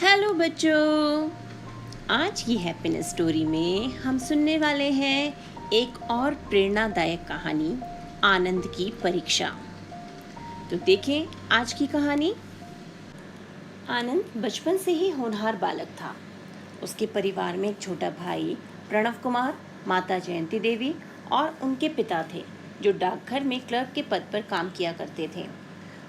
Hello बच्चों, आज की हैप्पीनेस स्टोरी में हम सुनने वाले हैं एक और प्रेरणादायक कहानी, आनंद की परीक्षा। तो देखें आज की कहानी। आनंद बचपन से ही होनहार बालक था। उसके परिवार में एक छोटा भाई प्रणव कुमार, माता जयंती देवी और उनके पिता थे जो डाकघर में क्लर्क के पद पर काम किया करते थे।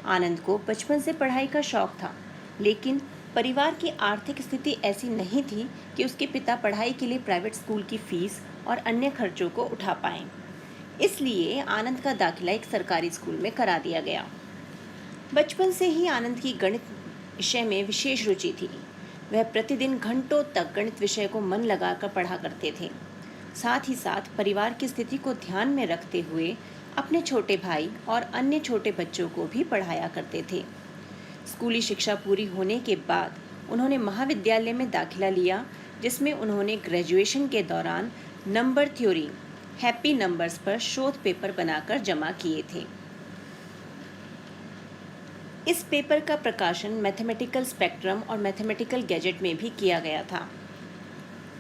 आनंद को बचपन से पढ़ाई का शौक था, लेकिन परिवार की आर्थिक स्थिति ऐसी नहीं थी कि उसके पिता पढ़ाई के लिए प्राइवेट स्कूल की फीस और अन्य खर्चों को उठा पाएं। इसलिए आनंद का दाखिला एक सरकारी स्कूल में करा दिया गया। बचपन से ही आनंद की गणित विषय में विशेष रुचि थी। वह प्रतिदिन घंटों तक गणित विषय को मन लगाकर पढ़ा करते थे। साथ ही साथ परिवार की स्थिति को ध्यान में रखते हुए अपने छोटे भाई और अन्य छोटे बच्चों को भी पढ़ाया करते थे। स्कूली शिक्षा पूरी होने के बाद उन्होंने महाविद्यालय में दाखिला लिया, जिसमें उन्होंने ग्रेजुएशन के दौरान नंबर थ्योरी, हैप्पी नंबर्स पर शोध पेपर बनाकर जमा किए थे। इस पेपर का प्रकाशन मैथमेटिकल स्पेक्ट्रम और मैथमेटिकल गैजेट में भी किया गया था।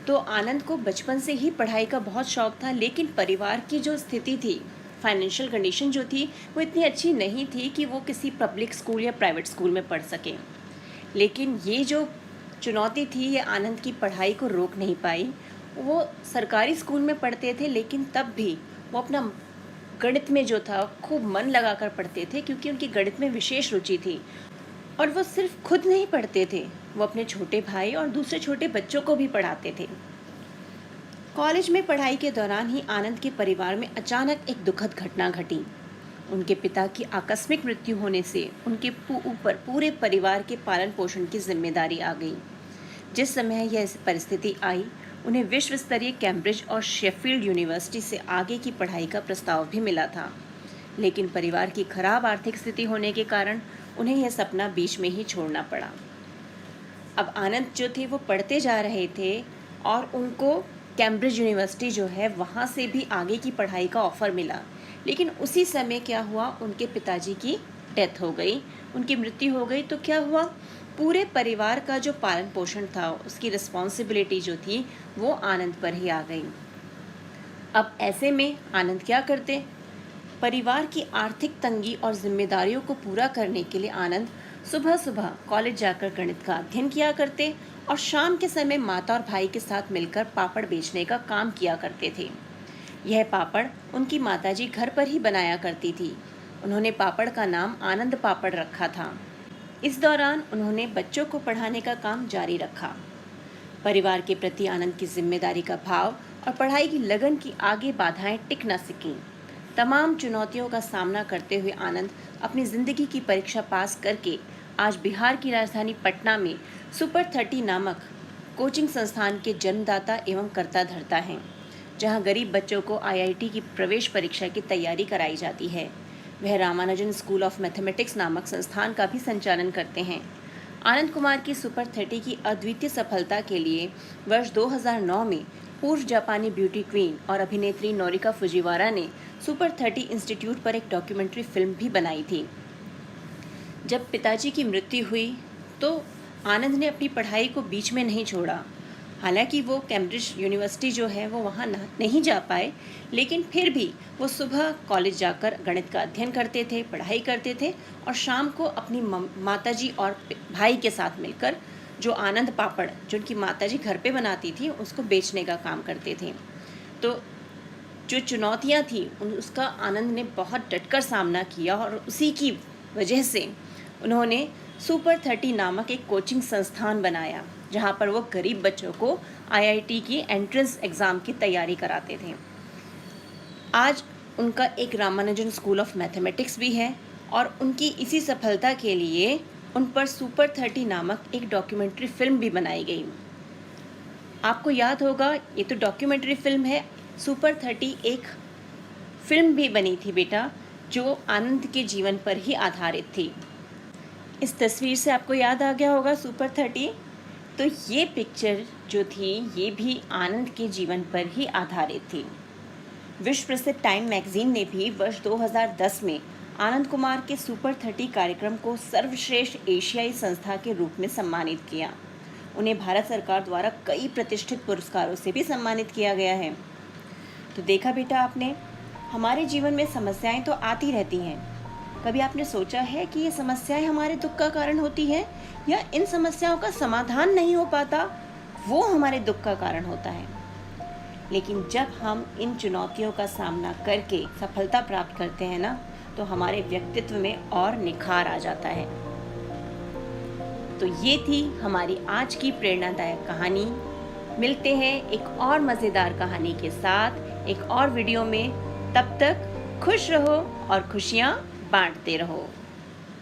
तो आनंद को बचपन से ही पढ़ाई का बहुत शौक था, लेकिन परिवार की जो स्थिति थी, फाइनेंशियल कंडीशन जो थी, वो इतनी अच्छी नहीं थी कि वो किसी पब्लिक स्कूल या प्राइवेट स्कूल में पढ़ सकें। लेकिन ये जो चुनौती थी, ये आनंद की पढ़ाई को रोक नहीं पाई। वो सरकारी स्कूल में पढ़ते थे, लेकिन तब भी वो अपना गणित में जो था खूब मन लगाकर पढ़ते थे, क्योंकि उनकी गणित में विशेष रुचि थी। और वो सिर्फ खुद नहीं पढ़ते थे, वो अपने छोटे भाई और दूसरे छोटे बच्चों को भी पढ़ाते थे। कॉलेज में पढ़ाई के दौरान ही आनंद के परिवार में अचानक एक दुखद घटना घटी। उनके पिता की आकस्मिक मृत्यु होने से उनके ऊपर पूरे परिवार के पालन पोषण की जिम्मेदारी आ गई। जिस समय यह परिस्थिति आई, उन्हें विश्व स्तरीय कैम्ब्रिज और शेफील्ड यूनिवर्सिटी से आगे की पढ़ाई का प्रस्ताव भी मिला था, लेकिन परिवार की खराब आर्थिक स्थिति होने के कारण उन्हें यह सपना बीच में ही छोड़ना पड़ा। अब आनंद जो थे वो पढ़ते जा रहे थे और उनको कैम्ब्रिज यूनिवर्सिटी जो है वहाँ से भी आगे की पढ़ाई का ऑफ़र मिला, लेकिन उसी समय क्या हुआ, उनके पिताजी की डेथ हो गई, उनकी मृत्यु हो गई। तो क्या हुआ, पूरे परिवार का जो पालन पोषण था, उसकी रिस्पॉन्सिबिलिटी जो थी वो आनंद पर ही आ गई। अब ऐसे में आनंद क्या करते? परिवार की आर्थिक तंगी और जिम्मेदारियों को पूरा करने के लिए आनंद सुबह सुबह कॉलेज जाकर गणित का अध्ययन किया करते और शाम के समय माता और भाई के साथ मिलकर पापड़ बेचने का काम किया करते थे। यह पापड़ उनकी माताजी घर पर ही बनाया करती थी। उन्होंने पापड़ का नाम आनंद पापड़ रखा था। इस दौरान उन्होंने बच्चों को पढ़ाने का काम जारी रखा। परिवार के प्रति आनंद की जिम्मेदारी का भाव और पढ़ाई की लगन की आगे बाधाएं टिक न सकीं। तमाम चुनौतियों का सामना करते हुए आनंद अपनी ज़िंदगी की परीक्षा पास करके आज बिहार की राजधानी पटना में सुपर 30 नामक कोचिंग संस्थान के जन्मदाता एवं कर्ता धर्ता हैं, जहां गरीब बच्चों को आईआईटी की प्रवेश परीक्षा की तैयारी कराई जाती है। वह रामानुजन स्कूल ऑफ मैथमेटिक्स नामक संस्थान का भी संचालन करते हैं। आनंद कुमार की सुपर 30 की अद्वितीय सफलता के लिए वर्ष 2009 में पूर्व जापानी ब्यूटी क्वीन और अभिनेत्री नोरिका फुजीवारा ने सुपर 30 इंस्टीट्यूट पर एक डॉक्यूमेंट्री फिल्म भी बनाई थी। जब पिताजी की मृत्यु हुई तो आनंद ने अपनी पढ़ाई को बीच में नहीं छोड़ा। हालांकि वो कैम्ब्रिज यूनिवर्सिटी जो है वो वहाँ नहीं जा पाए, लेकिन फिर भी वो सुबह कॉलेज जाकर गणित का अध्ययन करते थे, पढ़ाई करते थे और शाम को अपनी माताजी और भाई के साथ मिलकर जो आनंद पापड़ जो उनकी माताजी घर पे बनाती थी उसको बेचने का काम करते थे। तो जो चुनौतियाँ थी उसका आनंद ने बहुत डटकर सामना किया और उसी की वजह से उन्होंने सुपर 30 नामक एक कोचिंग संस्थान बनाया, जहां पर वो गरीब बच्चों को आईआईटी की एंट्रेंस एग्ज़ाम की तैयारी कराते थे। आज उनका एक रामानुजन स्कूल ऑफ मैथमेटिक्स भी है और उनकी इसी सफलता के लिए उन पर सुपर 30 नामक एक डॉक्यूमेंट्री फिल्म भी बनाई गई। आपको याद होगा, ये तो डॉक्यूमेंट्री फिल्म है, सुपर 30 एक फिल्म भी बनी थी बेटा, जो आनंद के जीवन पर ही आधारित थी। इस तस्वीर से आपको याद आ गया होगा सुपर 30। तो ये पिक्चर जो थी ये भी आनंद के जीवन पर ही आधारित थी। विश्व प्रसिद्ध टाइम मैगजीन ने भी वर्ष 2010 में आनंद कुमार के सुपर 30 कार्यक्रम को सर्वश्रेष्ठ एशियाई संस्था के रूप में सम्मानित किया। उन्हें भारत सरकार द्वारा कई प्रतिष्ठित पुरस्कारों से भी सम्मानित किया गया है। तो देखा बेटा आपने, हमारे जीवन में समस्याएं तो आती रहती हैं। कभी आपने सोचा है कि ये समस्याएं हमारे दुख का कारण होती है, या इन समस्याओं का समाधान नहीं हो पाता वो हमारे दुख का कारण होता है? लेकिन जब हम इन चुनौतियों का सामना करके सफलता प्राप्त करते हैं ना, तो हमारे व्यक्तित्व में और निखार आ जाता है। तो ये थी हमारी आज की प्रेरणादायक कहानी। मिलते हैं एक और मज़ेदार कहानी के साथ एक और वीडियो में। तब तक खुश रहो और खुशियाँ बांटते रहो।